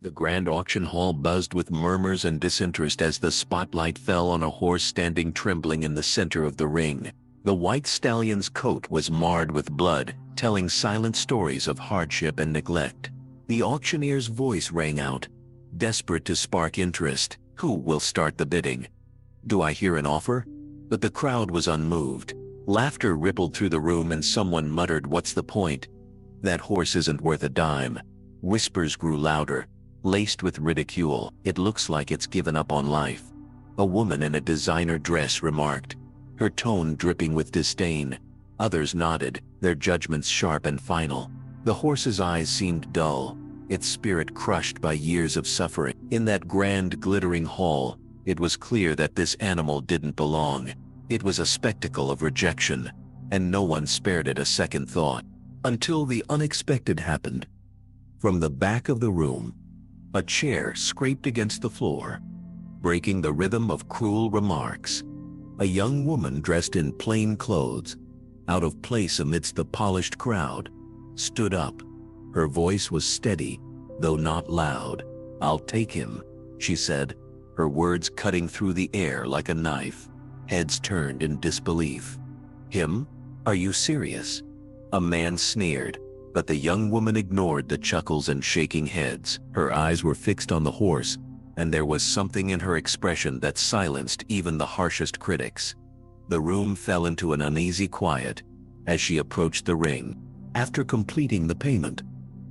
The grand auction hall buzzed with murmurs and disinterest as the spotlight fell on a horse standing trembling in the center of the ring. The white stallion's coat was marred with blood, telling silent stories of hardship and neglect. The auctioneer's voice rang out, desperate to spark interest. "Who will start the bidding? Do I hear an offer?" But the crowd was unmoved. Laughter rippled through the room and someone muttered, "What's the point? That horse isn't worth a dime." Whispers grew louder, laced with ridicule. "It looks like it's given up on life," a woman in a designer dress remarked, her tone dripping with disdain. Others nodded, their judgments sharp and final. The horse's eyes seemed dull, its spirit crushed by years of suffering. In that grand glittering hall, it was clear that this animal didn't belong. It was a spectacle of rejection, and no one spared it a second thought. Until the unexpected happened. From the back of the room, a chair scraped against the floor, breaking the rhythm of cruel remarks. A young woman dressed in plain clothes, out of place amidst the polished crowd, stood up. Her voice was steady, though not loud. "I'll take him," she said, her words cutting through the air like a knife. Heads turned in disbelief. "Him? Are you serious?" A man sneered, but the young woman ignored the chuckles and shaking heads. Her eyes were fixed on the horse, and there was something in her expression that silenced even the harshest critics. The room fell into an uneasy quiet as she approached the ring. After completing the payment,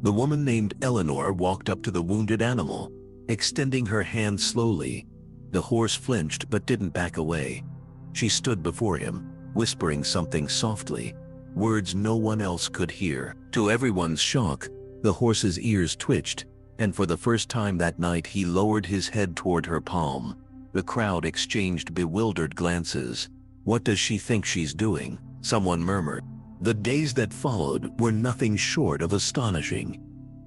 the woman named Eleanor walked up to the wounded animal, extending her hand slowly. The horse flinched but didn't back away. She stood before him, whispering something softly, words no one else could hear. To everyone's shock, the horse's ears twitched, and for the first time that night he lowered his head toward her palm. The crowd exchanged bewildered glances. "What does she think she's doing?" someone murmured. The days that followed were nothing short of astonishing.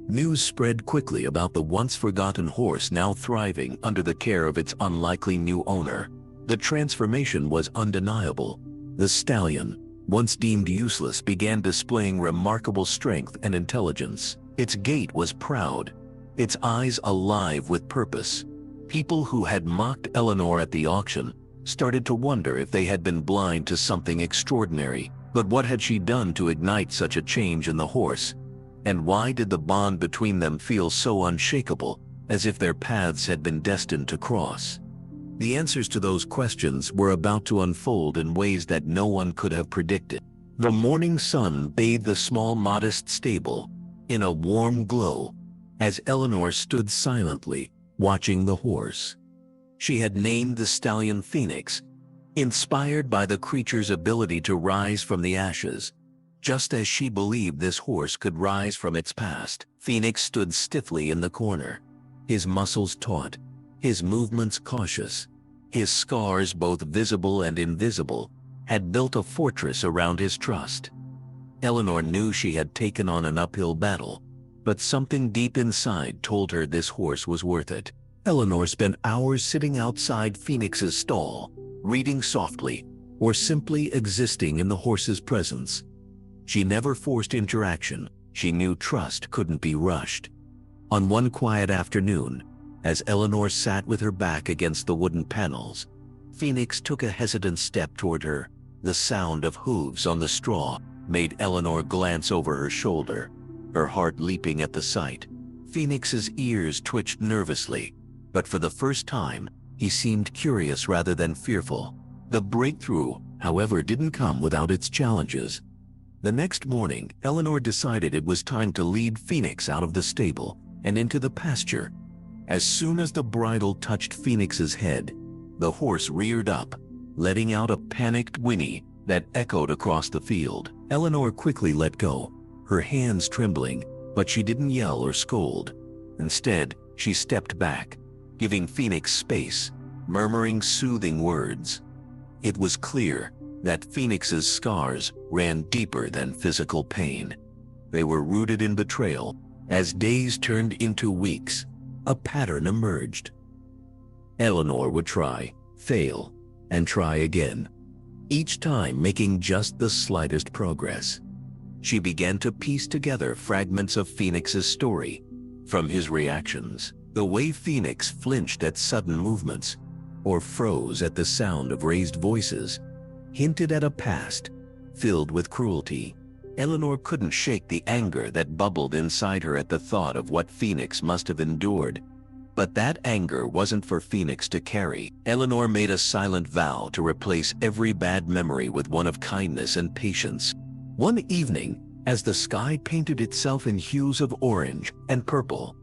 News spread quickly about the once forgotten horse now thriving under the care of its unlikely new owner. The transformation was undeniable. The stallion, once deemed useless, began displaying remarkable strength and intelligence. Its gait was proud, its eyes alive with purpose. People who had mocked Eleanor at the auction started to wonder if they had been blind to something extraordinary. But what had she done to ignite such a change in the horse? And why did the bond between them feel so unshakable, as if their paths had been destined to cross? The answers to those questions were about to unfold in ways that no one could have predicted. The morning sun bathed the small modest stable in a warm glow as Eleanor stood silently, watching the horse. She had named the stallion Phoenix, inspired by the creature's ability to rise from the ashes. Just as she believed this horse could rise from its past, Phoenix stood stiffly in the corner, his muscles taut, his movements cautious. His scars, both visible and invisible, had built a fortress around his trust. Eleanor knew she had taken on an uphill battle, but something deep inside told her this horse was worth it. Eleanor spent hours sitting outside Phoenix's stall, reading softly, or simply existing in the horse's presence. She never forced interaction. She knew trust couldn't be rushed. On one quiet afternoon, as Eleanor sat with her back against the wooden panels, Phoenix took a hesitant step toward her. The sound of hooves on the straw made Eleanor glance over her shoulder, her heart leaping at the sight. Phoenix's ears twitched nervously, but for the first time, he seemed curious rather than fearful. The breakthrough, however, didn't come without its challenges. The next morning, Eleanor decided it was time to lead Phoenix out of the stable and into the pasture. As soon as the bridle touched Phoenix's head, the horse reared up, letting out a panicked whinny that echoed across the field. Eleanor quickly let go, her hands trembling, but she didn't yell or scold. Instead, she stepped back, giving Phoenix space, murmuring soothing words. It was clear that Phoenix's scars ran deeper than physical pain. They were rooted in betrayal. As days turned into weeks, a pattern emerged. Eleanor would try, fail, and try again, each time making just the slightest progress. She began to piece together fragments of Phoenix's story, From his reactions, the way Phoenix flinched at sudden movements, or froze at the sound of raised voices, hinted at a past filled with cruelty. Eleanor couldn't shake the anger that bubbled inside her at the thought of what Phoenix must have endured. But that anger wasn't for Phoenix to carry. Eleanor made a silent vow to replace every bad memory with one of kindness and patience. One evening, as the sky painted itself in hues of orange and purple,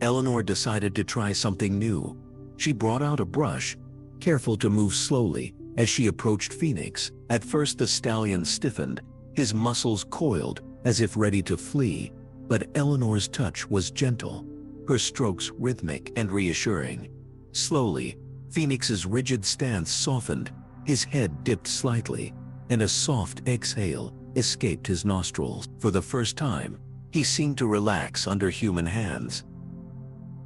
Eleanor decided to try something new. She brought out a brush, careful to move slowly as she approached Phoenix. At first the stallion stiffened, his muscles coiled as if ready to flee, but Eleanor's touch was gentle, her strokes rhythmic and reassuring. Slowly, Phoenix's rigid stance softened, his head dipped slightly, and a soft exhale escaped his nostrils. For the first time, he seemed to relax under human hands.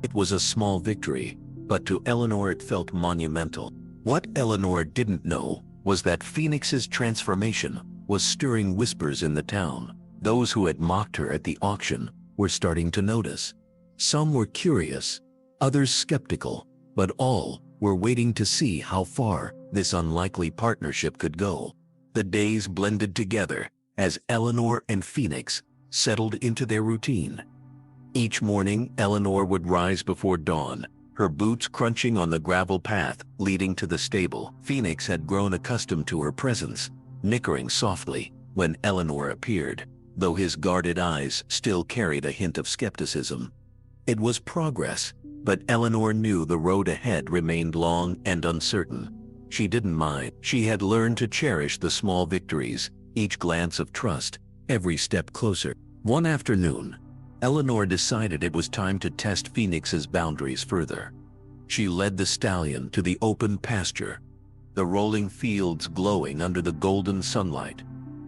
It was a small victory, but to Eleanor it felt monumental. What Eleanor didn't know was that Phoenix's transformation was stirring whispers in the town. Those who had mocked her at the auction were starting to notice. Some were curious, others skeptical, but all were waiting to see how far this unlikely partnership could go. The days blended together as Eleanor and Phoenix settled into their routine. Each morning, Eleanor would rise before dawn, her boots crunching on the gravel path leading to the stable. Phoenix had grown accustomed to her presence, nickering softly when Eleanor appeared, though his guarded eyes still carried a hint of skepticism. It was progress, but Eleanor knew the road ahead remained long and uncertain. She didn't mind. She had learned to cherish the small victories, each glance of trust, every step closer. One afternoon, Eleanor decided it was time to test Phoenix's boundaries further. She led the stallion to the open pasture, the rolling fields glowing under the golden sunlight.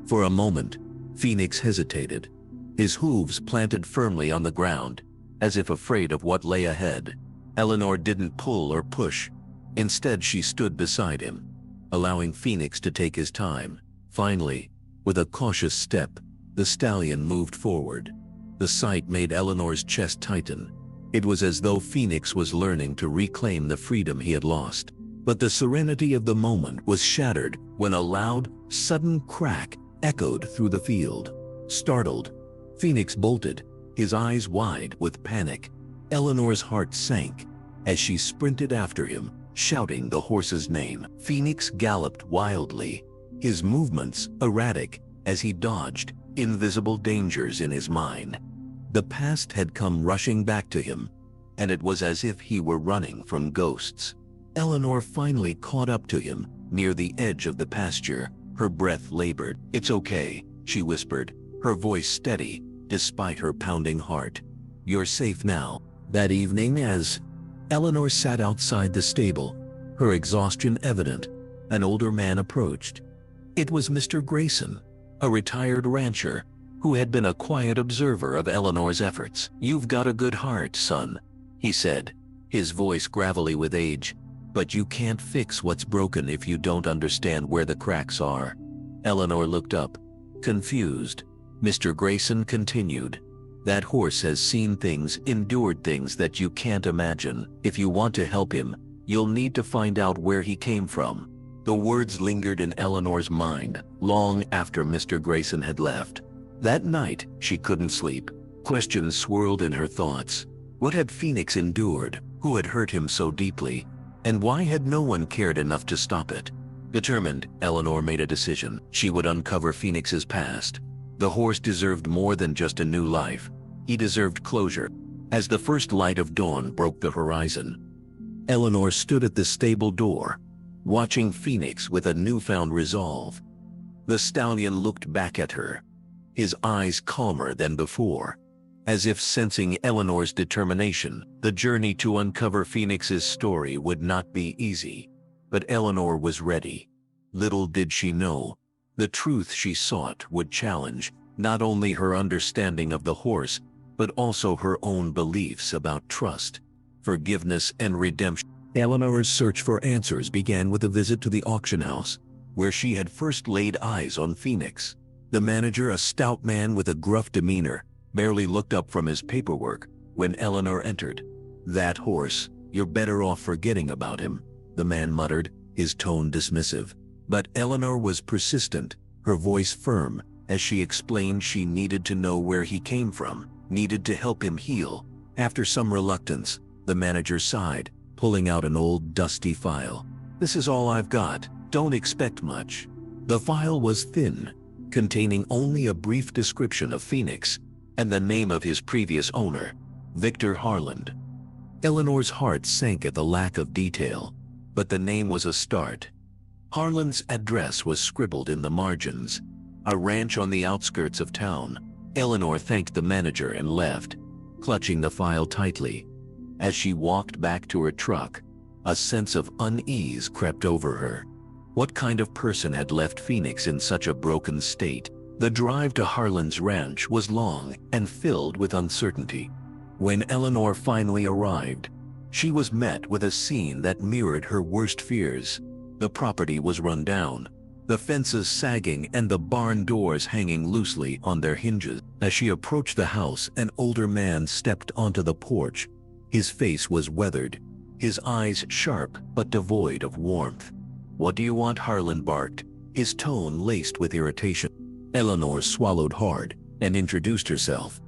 For a moment, Phoenix hesitated, his hooves planted firmly on the ground, as if afraid of what lay ahead. Eleanor didn't pull or push. Instead, she stood beside him, allowing Phoenix to take his time. Finally, with a cautious step, the stallion moved forward. The sight made Eleanor's chest tighten. It was as though Phoenix was learning to reclaim the freedom he had lost. But the serenity of the moment was shattered when a loud, sudden crack echoed through the field. Startled, Phoenix bolted, his eyes wide with panic. Eleanor's heart sank as she sprinted after him, shouting the horse's name. Phoenix galloped wildly, his movements erratic as he dodged invisible dangers in his mind. The past had come rushing back to him, and it was as if he were running from ghosts. Eleanor finally caught up to him near the edge of the pasture, her breath labored. "It's okay," she whispered, her voice steady despite her pounding heart. "You're safe now." That evening, as Eleanor sat outside the stable, her exhaustion evident, an older man approached. It was Mr. Grayson, a retired rancher who had been a quiet observer of Eleanor's efforts. "You've got a good heart, son," he said, his voice gravelly with age, "but you can't fix what's broken if you don't understand where the cracks are." Eleanor looked up, confused. Mr. Grayson continued, "That horse has seen things, endured things that you can't imagine. If you want to help him, you'll need to find out where he came from." The words lingered in Eleanor's mind long after Mr. Grayson had left. That night, she couldn't sleep. Questions swirled in her thoughts. What had Phoenix endured? Who had hurt him so deeply? And why had no one cared enough to stop it? Determined, Eleanor made a decision. She would uncover Phoenix's past. The horse deserved more than just a new life. He deserved closure. As the first light of dawn broke the horizon, Eleanor stood at the stable door, watching Phoenix with a newfound resolve. The stallion looked back at her, his eyes calmer than before. As if sensing Eleanor's determination, the journey to uncover Phoenix's story would not be easy. But Eleanor was ready. Little did she know, the truth she sought would challenge not only her understanding of the horse, but also her own beliefs about trust, forgiveness, and redemption. Eleanor's search for answers began with a visit to the auction house, where she had first laid eyes on Phoenix. The manager, a stout man with a gruff demeanor, barely looked up from his paperwork when Eleanor entered. "That horse, you're better off forgetting about him," the man muttered, his tone dismissive. But Eleanor was persistent, her voice firm, as she explained she needed to know where he came from, needed to help him heal. After some reluctance, the manager sighed, pulling out an old dusty file. "This is all I've got, don't expect much." The file was thin, containing only a brief description of Phoenix, and the name of his previous owner, Victor Harland. Eleanor's heart sank at the lack of detail, but the name was a start. Harland's address was scribbled in the margins, a ranch on the outskirts of town. Eleanor thanked the manager and left, clutching the file tightly. As she walked back to her truck, a sense of unease crept over her. What kind of person had left Phoenix in such a broken state? The drive to Harland's ranch was long and filled with uncertainty. When Eleanor finally arrived, she was met with a scene that mirrored her worst fears. The property was run down, the fences sagging and the barn doors hanging loosely on their hinges. As she approached the house, an older man stepped onto the porch. His face was weathered, his eyes sharp but devoid of warmth. "What do you want?" Harland barked, his tone laced with irritation. Eleanor swallowed hard and introduced herself,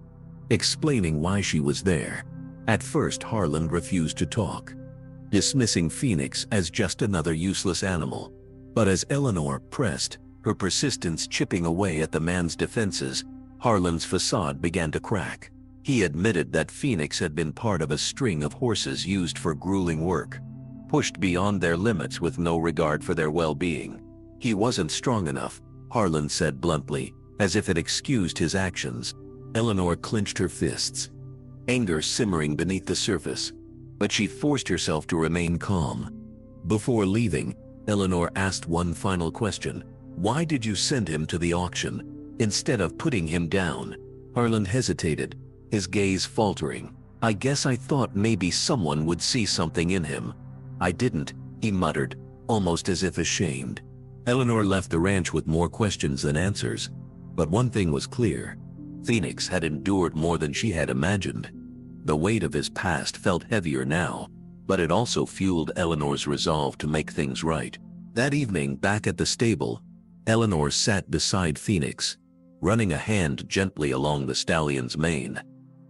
explaining why she was there. At first, Harland refused to talk, dismissing Phoenix as just another useless animal. But as Eleanor pressed, her persistence chipping away at the man's defenses, Harland's facade began to crack. He admitted that Phoenix had been part of a string of horses used for grueling work, pushed beyond their limits with no regard for their well-being. "He wasn't strong enough," Harland said bluntly, as if it excused his actions. Eleanor clenched her fists, anger simmering beneath the surface, but she forced herself to remain calm. Before leaving, Eleanor asked one final question. "Why did you send him to the auction instead of putting him down?" Harland hesitated, his gaze faltering. "I guess I thought maybe someone would see something in him." "I didn't," he muttered, almost as if ashamed. Eleanor left the ranch with more questions than answers. But one thing was clear. Phoenix had endured more than she had imagined. The weight of his past felt heavier now, but it also fueled Eleanor's resolve to make things right. That evening, back at the stable, Eleanor sat beside Phoenix, running a hand gently along the stallion's mane.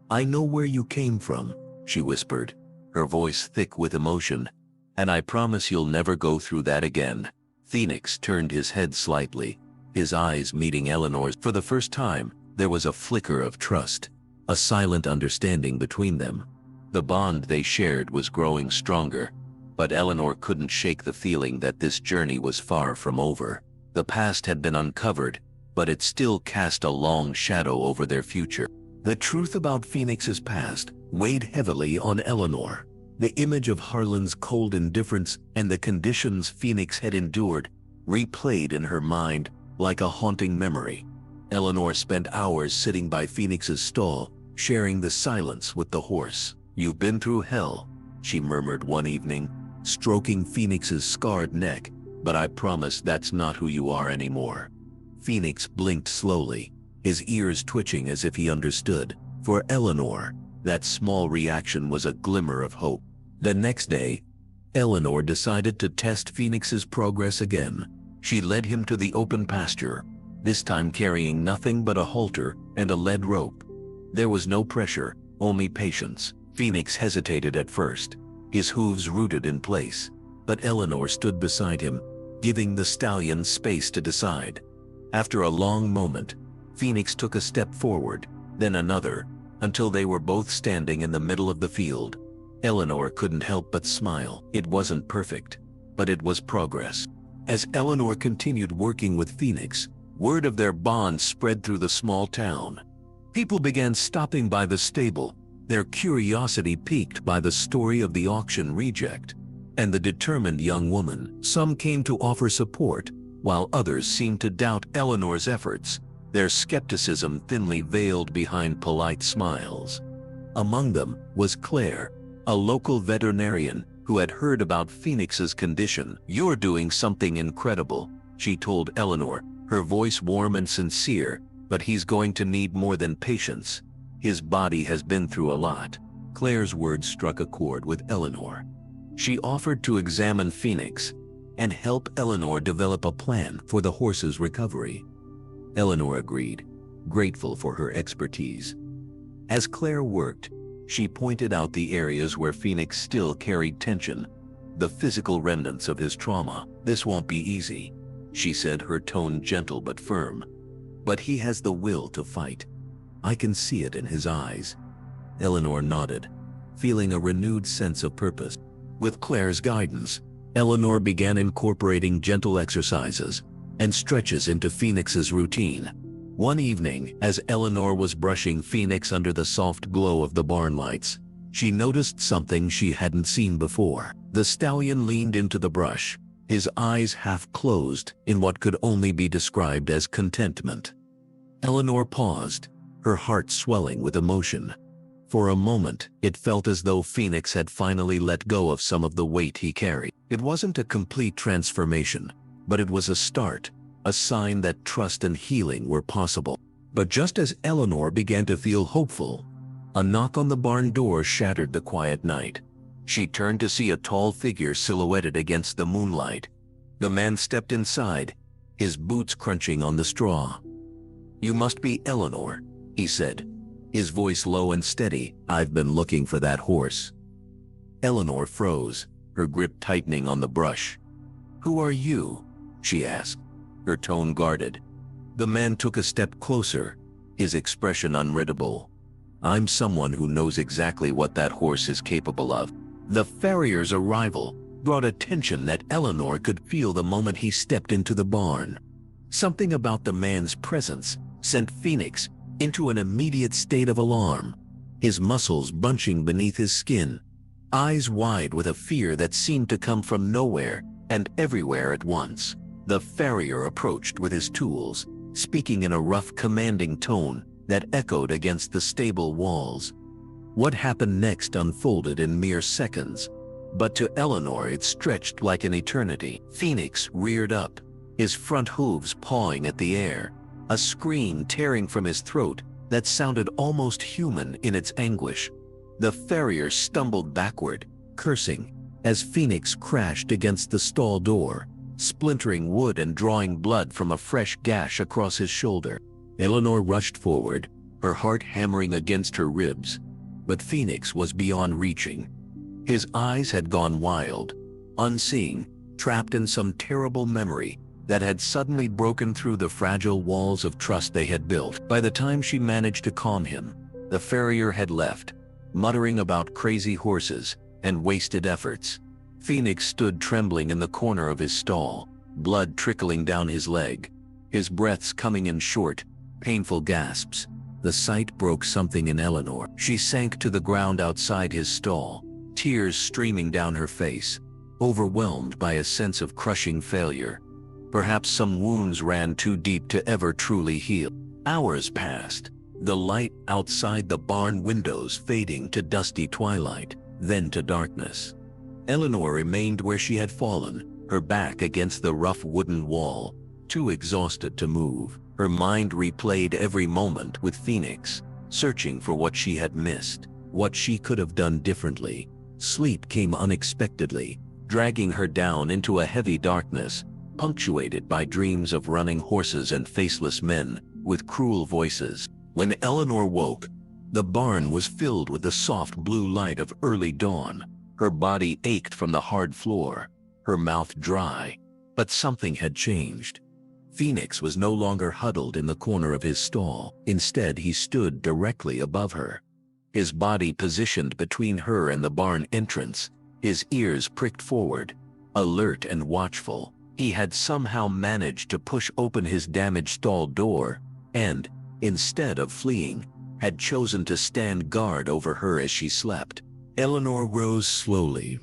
"I know where you came from," she whispered, her voice thick with emotion, "and I promise you'll never go through that again." Phoenix turned his head slightly, his eyes meeting Eleanor's. For the first time, there was a flicker of trust, a silent understanding between them. The bond they shared was growing stronger, but Eleanor couldn't shake the feeling that this journey was far from over. The past had been uncovered, but it still cast a long shadow over their future. The truth about Phoenix's past weighed heavily on Eleanor. The image of Harland's cold indifference and the conditions Phoenix had endured replayed in her mind like a haunting memory. Eleanor spent hours sitting by Phoenix's stall, sharing the silence with the horse. "You've been through hell," she murmured one evening, stroking Phoenix's scarred neck, "but I promise that's not who you are anymore." Phoenix blinked slowly, his ears twitching as if he understood. For Eleanor, that small reaction was a glimmer of hope. The next day, Eleanor decided to test Phoenix's progress again. She led him to the open pasture, this time carrying nothing but a halter and a lead rope. There was no pressure, only patience. Phoenix hesitated at first, his hooves rooted in place, but Eleanor stood beside him, giving the stallion space to decide. After a long moment, Phoenix took a step forward, then another, until they were both standing in the middle of the field. Eleanor couldn't help but smile. It wasn't perfect, but it was progress. As Eleanor continued working with Phoenix, word of their bond spread through the small town. People began stopping by the stable, their curiosity piqued by the story of the auction reject and the determined young woman. Some came to offer support, while others seemed to doubt Eleanor's efforts, their skepticism thinly veiled behind polite smiles. Among them was Claire, a local veterinarian who had heard about Phoenix's condition. "You're doing something incredible," she told Eleanor, her voice warm and sincere, "but he's going to need more than patience. His body has been through a lot." Claire's words struck a chord with Eleanor. She offered to examine Phoenix and help Eleanor develop a plan for the horse's recovery. Eleanor agreed, grateful for her expertise. As Claire worked, she pointed out the areas where Phoenix still carried tension, the physical remnants of his trauma. "This won't be easy," she said, her tone gentle but firm. "But he has the will to fight. I can see it in his eyes." Eleanor nodded, feeling a renewed sense of purpose. With Claire's guidance, Eleanor began incorporating gentle exercises and stretches into Phoenix's routine. One evening, as Eleanor was brushing Phoenix under the soft glow of the barn lights, she noticed something she hadn't seen before. The stallion leaned into the brush, his eyes half closed in what could only be described as contentment. Eleanor paused, her heart swelling with emotion. For a moment, it felt as though Phoenix had finally let go of some of the weight he carried. It wasn't a complete transformation, but it was a start, a sign that trust and healing were possible. But just as Eleanor began to feel hopeful, a knock on the barn door shattered the quiet night. She turned to see a tall figure silhouetted against the moonlight. The man stepped inside, his boots crunching on the straw. "You must be Eleanor," he said, his voice low and steady. "I've been looking for that horse." Eleanor froze, her grip tightening on the brush. "Who are you?" she asked, her tone guarded. The man took a step closer, his expression unreadable. "I'm someone who knows exactly what that horse is capable of." The farrier's arrival brought a tension that Eleanor could feel the moment he stepped into the barn. Something about the man's presence sent Phoenix into an immediate state of alarm, his muscles bunching beneath his skin, eyes wide with a fear that seemed to come from nowhere and everywhere at once. The farrier approached with his tools, speaking in a rough, commanding tone that echoed against the stable walls. What happened next unfolded in mere seconds, but to Eleanor it stretched like an eternity. Phoenix reared up, his front hooves pawing at the air, a scream tearing from his throat that sounded almost human in its anguish. The farrier stumbled backward, cursing, as Phoenix crashed against the stall door, splintering wood and drawing blood from a fresh gash across his shoulder. Eleanor rushed forward, her heart hammering against her ribs, but Phoenix was beyond reaching. His eyes had gone wild, unseeing, trapped in some terrible memory that had suddenly broken through the fragile walls of trust they had built. By the time she managed to calm him, the farrier had left, muttering about crazy horses and wasted efforts. Phoenix stood trembling in the corner of his stall, blood trickling down his leg, his breaths coming in short, painful gasps. The sight broke something in Eleanor. She sank to the ground outside his stall, tears streaming down her face, overwhelmed by a sense of crushing failure. Perhaps some wounds ran too deep to ever truly heal. Hours passed, the light outside the barn windows fading to dusty twilight, then to darkness. Eleanor remained where she had fallen, her back against the rough wooden wall, too exhausted to move. Her mind replayed every moment with Phoenix, searching for what she had missed, what she could have done differently. Sleep came unexpectedly, dragging her down into a heavy darkness, punctuated by dreams of running horses and faceless men with cruel voices. When Eleanor woke, the barn was filled with the soft blue light of early dawn. Her body ached from the hard floor, her mouth dry, but something had changed. Phoenix was no longer huddled in the corner of his stall. Instead, he stood directly above her, his body positioned between her and the barn entrance, his ears pricked forward, alert and watchful. He had somehow managed to push open his damaged stall door and, instead of fleeing, had chosen to stand guard over her as she slept. Eleanor rose slowly,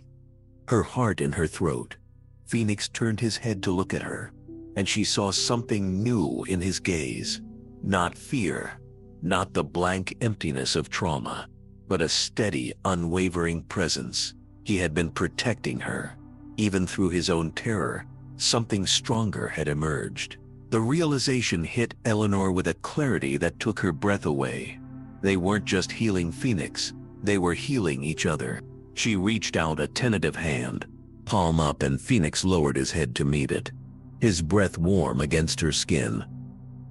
her heart in her throat. Phoenix turned his head to look at her, and she saw something new in his gaze. Not fear, not the blank emptiness of trauma, but a steady, unwavering presence. He had been protecting her. Even through his own terror, something stronger had emerged. The realization hit Eleanor with a clarity that took her breath away. They weren't just healing Phoenix, They were healing each other. She reached out a tentative hand, palm up, and Phoenix lowered his head to meet it, his breath warm against her skin.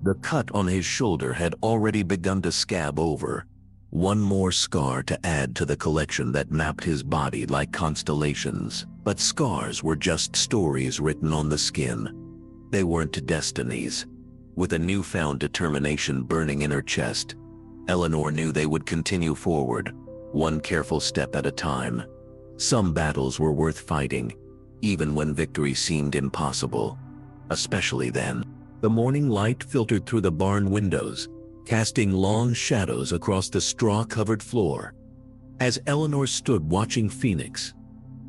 The cut on his shoulder had already begun to scab over, one more scar to add to the collection that mapped his body like constellations. But scars were just stories written on the skin. They weren't destinies. With a newfound determination burning in her chest, Eleanor knew they would continue forward, one careful step at a time. Some battles were worth fighting, even when victory seemed impossible. Especially then. The morning light filtered through the barn windows, casting long shadows across the straw-covered floor. As Eleanor stood watching Phoenix,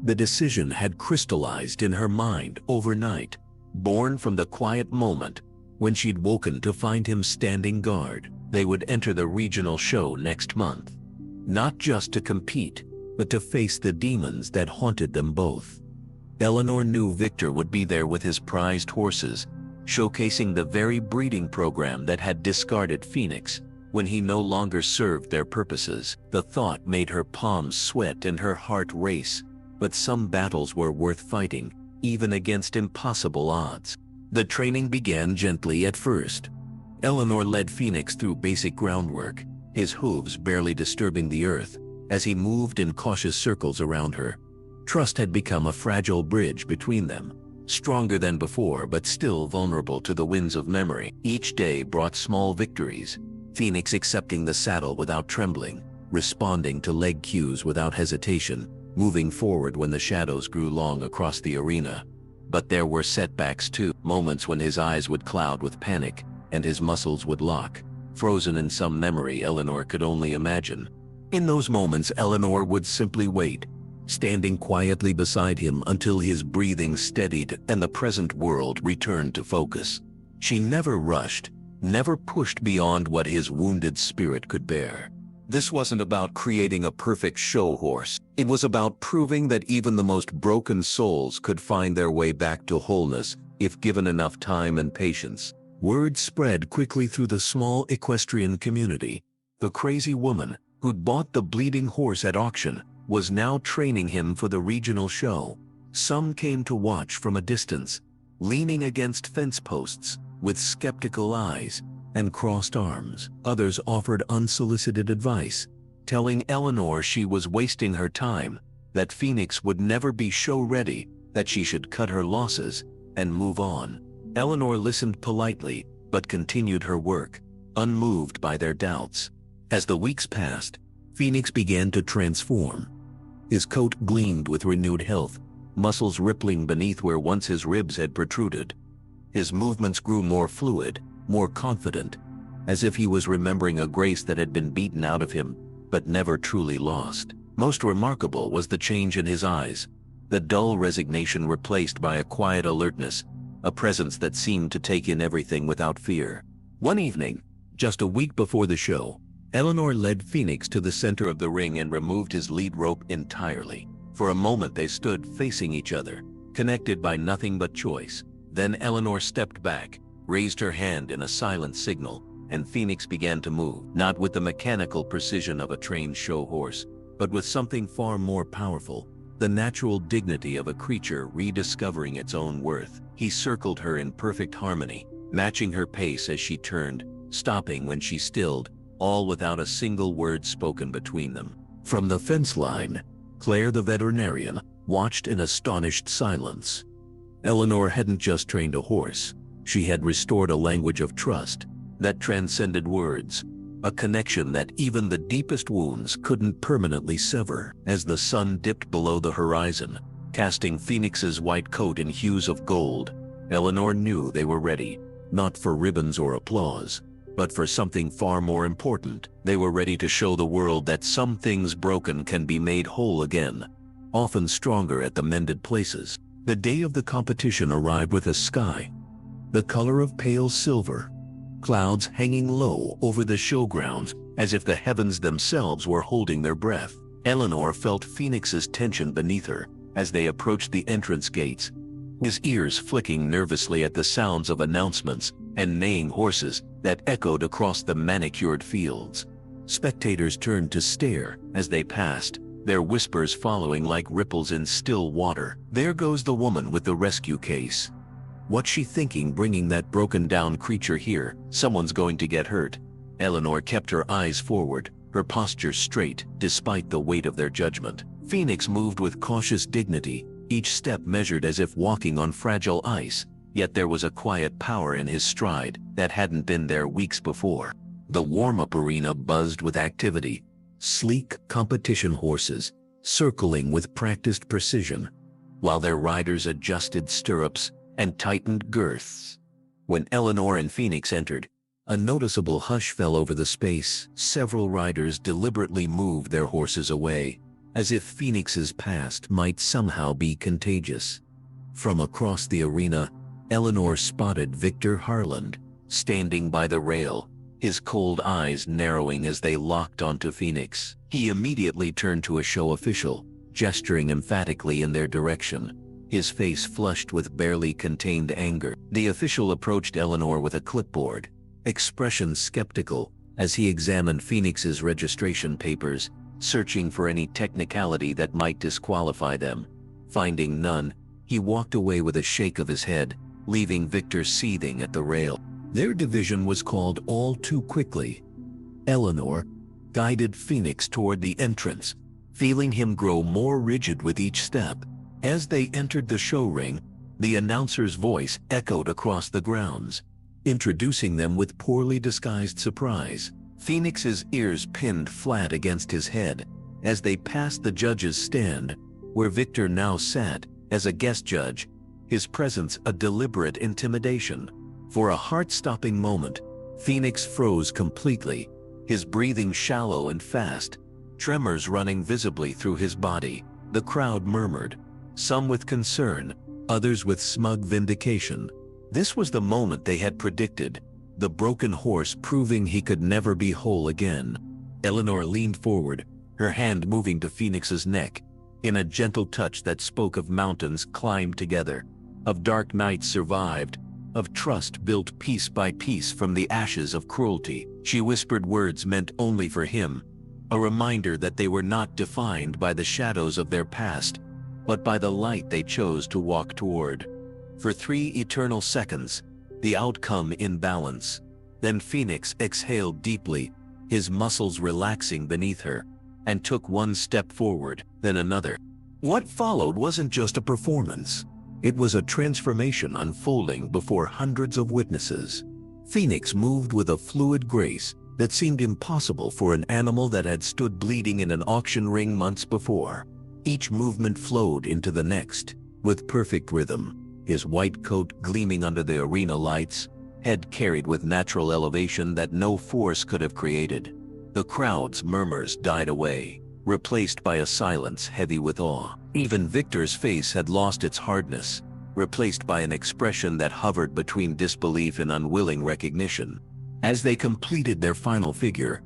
the decision had crystallized in her mind overnight, born from the quiet moment when she'd woken to find him standing guard. They would enter the regional show next month, not just to compete, but to face the demons that haunted them both. Eleanor knew Victor would be there with his prized horses, showcasing the very breeding program that had discarded Phoenix when he no longer served their purposes. The thought made her palms sweat and her heart race, but some battles were worth fighting, even against impossible odds. The training began gently at first. Eleanor led Phoenix through basic groundwork, his hooves barely disturbing the earth as he moved in cautious circles around her. Trust had become a fragile bridge between them, stronger than before but still vulnerable to the winds of memory. Each day brought small victories, Phoenix accepting the saddle without trembling, responding to leg cues without hesitation, moving forward when the shadows grew long across the arena. But there were setbacks too, moments when his eyes would cloud with panic and his muscles would lock, frozen in some memory Eleanor could only imagine. In those moments, Eleanor would simply wait, standing quietly beside him until his breathing steadied and the present world returned to focus. She never rushed, never pushed beyond what his wounded spirit could bear. This wasn't about creating a perfect show horse. It was about proving that even the most broken souls could find their way back to wholeness if given enough time and patience. Word spread quickly through the small equestrian community. The crazy woman who'd bought the bleeding horse at auction was now training him for the regional show. Some came to watch from a distance, leaning against fence posts with skeptical eyes and crossed arms. Others offered unsolicited advice, telling Eleanor she was wasting her time, that Phoenix would never be show ready, that she should cut her losses and move on. Eleanor listened politely, but continued her work, unmoved by their doubts. As the weeks passed, Phoenix began to transform. His coat gleamed with renewed health, muscles rippling beneath where once his ribs had protruded. His movements grew more fluid, more confident, as if he was remembering a grace that had been beaten out of him, but never truly lost. Most remarkable was the change in his eyes, the dull resignation replaced by a quiet alertness, a presence that seemed to take in everything without fear. One evening, just a week before the show, Eleanor led Phoenix to the center of the ring and removed his lead rope entirely. For a moment they stood facing each other, connected by nothing but choice. Then Eleanor stepped back, raised her hand in a silent signal, and Phoenix began to move, not with the mechanical precision of a trained show horse, but with something far more powerful, the natural dignity of a creature rediscovering its own worth. He circled her in perfect harmony, matching her pace as she turned, stopping when she stilled, all without a single word spoken between them. From the fence line, Claire the veterinarian watched in astonished silence. Eleanor hadn't just trained a horse, she had restored a language of trust that transcended words, a connection that even the deepest wounds couldn't permanently sever. As the sun dipped below the horizon, casting Phoenix's white coat in hues of gold, Eleanor knew they were ready, not for ribbons or applause, but for something far more important. They were ready to show the world that some things broken can be made whole again, often stronger at the mended places. The day of the competition arrived with a sky the color of pale silver, clouds hanging low over the showgrounds as if the heavens themselves were holding their breath. Eleanor felt Phoenix's tension beneath her as they approached the entrance gates, his ears flicking nervously at the sounds of announcements and neighing horses that echoed across the manicured fields. Spectators turned to stare as they passed, their whispers following like ripples in still water. "There goes the woman with the rescue case. What's she thinking bringing that broken-down creature here? Someone's going to get hurt." Eleanor kept her eyes forward, her posture straight, despite the weight of their judgment. Phoenix moved with cautious dignity, each step measured as if walking on fragile ice, yet there was a quiet power in his stride that hadn't been there weeks before. The warm-up arena buzzed with activity, sleek competition horses, circling with practiced precision, while their riders adjusted stirrups and tightened girths. When Eleanor and Phoenix entered, a noticeable hush fell over the space. Several riders deliberately moved their horses away, as if Phoenix's past might somehow be contagious. From across the arena, Eleanor spotted Victor Harland, standing by the rail, his cold eyes narrowing as they locked onto Phoenix. He immediately turned to a show official, gesturing emphatically in their direction, his face flushed with barely contained anger. The official approached Eleanor with a clipboard, expression skeptical, as he examined Phoenix's registration papers, searching for any technicality that might disqualify them. Finding none, he walked away with a shake of his head, leaving Victor seething at the rail. Their division was called all too quickly. Eleanor guided Phoenix toward the entrance, feeling him grow more rigid with each step. As they entered the show ring, the announcer's voice echoed across the grounds, introducing them with poorly disguised surprise. Phoenix's ears pinned flat against his head as they passed the judge's stand, where Victor now sat as a guest judge, his presence a deliberate intimidation. For a heart-stopping moment, Phoenix froze completely, his breathing shallow and fast, tremors running visibly through his body. The crowd murmured, some with concern, others with smug vindication. This was the moment they had predicted, the broken horse proving he could never be whole again. Eleanor leaned forward, her hand moving to Phoenix's neck, in a gentle touch that spoke of mountains climbed together, of dark nights survived, of trust built piece by piece from the ashes of cruelty. She whispered words meant only for him, a reminder that they were not defined by the shadows of their past, but by the light they chose to walk toward. For 3 eternal seconds, the outcome in balance. Then Phoenix exhaled deeply, his muscles relaxing beneath her, and took one step forward, then another. What followed wasn't just a performance. It was a transformation unfolding before hundreds of witnesses. Phoenix moved with a fluid grace that seemed impossible for an animal that had stood bleeding in an auction ring months before. Each movement flowed into the next, with perfect rhythm, his white coat gleaming under the arena lights, head carried with natural elevation that no force could have created. The crowd's murmurs died away, replaced by a silence heavy with awe. Even Victor's face had lost its hardness, replaced by an expression that hovered between disbelief and unwilling recognition. As they completed their final figure,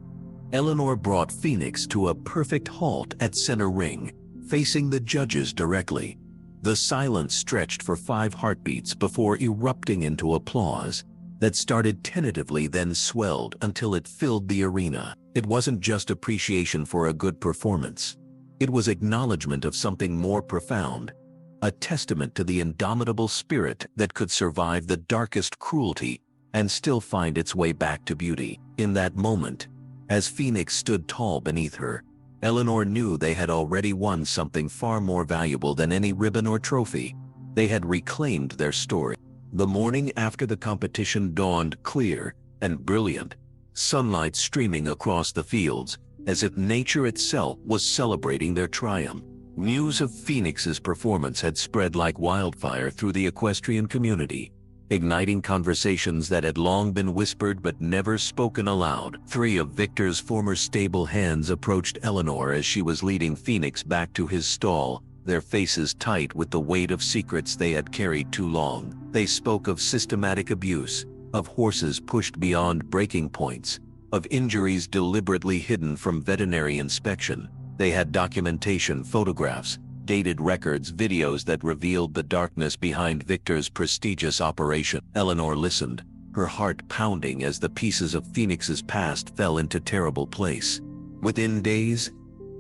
Eleanor brought Phoenix to a perfect halt at center ring, facing the judges directly. The silence stretched for 5 heartbeats before erupting into applause that started tentatively then swelled until it filled the arena. It wasn't just appreciation for a good performance. It was acknowledgement of something more profound, a testament to the indomitable spirit that could survive the darkest cruelty and still find its way back to beauty. In that moment, as Phoenix stood tall beneath her, Eleanor knew they had already won something far more valuable than any ribbon or trophy. They had reclaimed their story. The morning after the competition dawned clear and brilliant, sunlight streaming across the fields, as if nature itself was celebrating their triumph. News of Phoenix's performance had spread like wildfire through the equestrian community, igniting conversations that had long been whispered but never spoken aloud. 3 of Victor's former stable hands approached Eleanor as she was leading Phoenix back to his stall, their faces tight with the weight of secrets they had carried too long. They spoke of systematic abuse, of horses pushed beyond breaking points, of injuries deliberately hidden from veterinary inspection. They had documentation, photographs, dated records, videos that revealed the darkness behind Victor's prestigious operation. Eleanor listened, her heart pounding as the pieces of Phoenix's past fell into terrible place. Within days,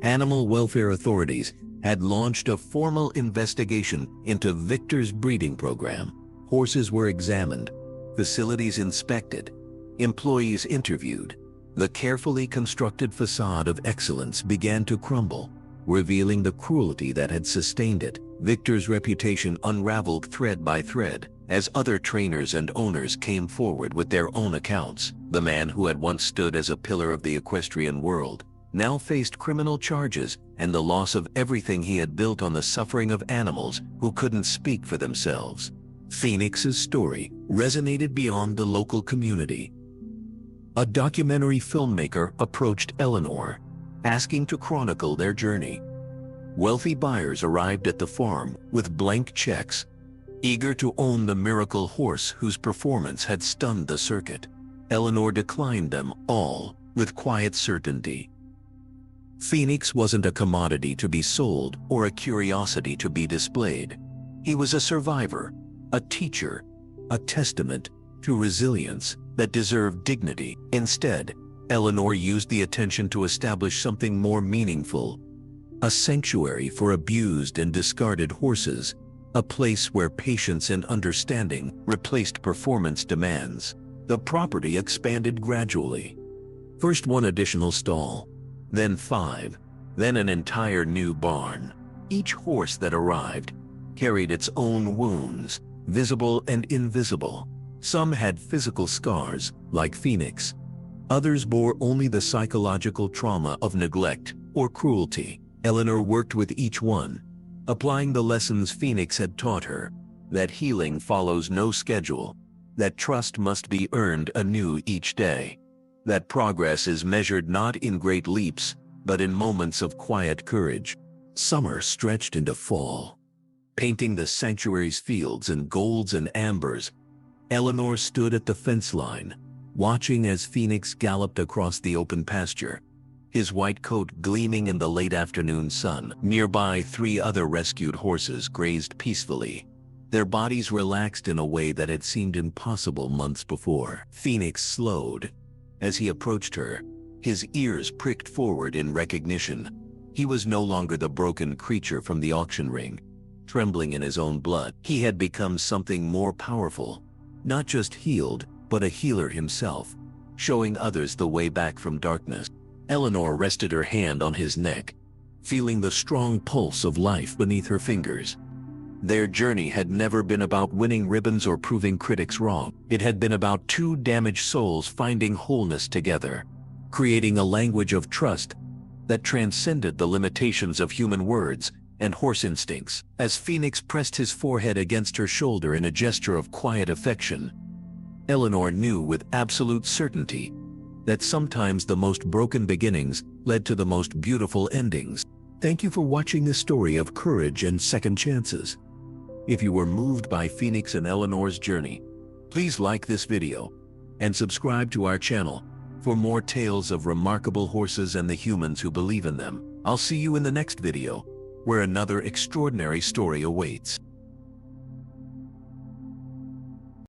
animal welfare authorities had launched a formal investigation into Victor's breeding program. Horses were examined, facilities inspected, employees interviewed. The carefully constructed facade of excellence began to crumble, revealing the cruelty that had sustained it. Victor's reputation unraveled thread by thread as other trainers and owners came forward with their own accounts. The man who had once stood as a pillar of the equestrian world now faced criminal charges and the loss of everything he had built on the suffering of animals who couldn't speak for themselves. Phoenix's story resonated beyond the local community. A documentary filmmaker approached Eleanor, asking to chronicle their journey. Wealthy buyers arrived at the farm with blank checks, eager to own the miracle horse whose performance had stunned the circuit. Eleanor declined them all with quiet certainty. Phoenix wasn't a commodity to be sold or a curiosity to be displayed. He was a survivor, a teacher, a testament to resilience that deserved dignity. Instead, Eleanor used the attention to establish something more meaningful: a sanctuary for abused and discarded horses, a place where patience and understanding replaced performance demands. The property expanded gradually. First one additional stall, then 5, then an entire new barn. Each horse that arrived carried its own wounds, visible and invisible. Some had physical scars, like Phoenix. Others bore only the psychological trauma of neglect or cruelty. Eleanor worked with each one, applying the lessons Phoenix had taught her: that healing follows no schedule, that trust must be earned anew each day, that progress is measured not in great leaps, but in moments of quiet courage. Summer stretched into fall, painting the sanctuary's fields in golds and ambers. Eleanor stood at the fence line, watching as Phoenix galloped across the open pasture, his white coat gleaming in the late afternoon sun. Nearby, 3 other rescued horses grazed peacefully, their bodies relaxed in a way that had seemed impossible months before. Phoenix slowed as he approached her, his ears pricked forward in recognition. He was no longer the broken creature from the auction ring, trembling in his own blood. He had become something more powerful, not just healed, but a healer himself, showing others the way back from darkness. Eleanor rested her hand on his neck, feeling the strong pulse of life beneath her fingers. Their journey had never been about winning ribbons or proving critics wrong. It had been about 2 damaged souls finding wholeness together, creating a language of trust that transcended the limitations of human words and horse instincts. As Phoenix pressed his forehead against her shoulder in a gesture of quiet affection, Eleanor knew with absolute certainty that sometimes the most broken beginnings led to the most beautiful endings. Thank you for watching this story of courage and second chances. If you were moved by Phoenix and Eleanor's journey, please like this video and subscribe to our channel for more tales of remarkable horses and the humans who believe in them. I'll see you in the next video, where another extraordinary story awaits.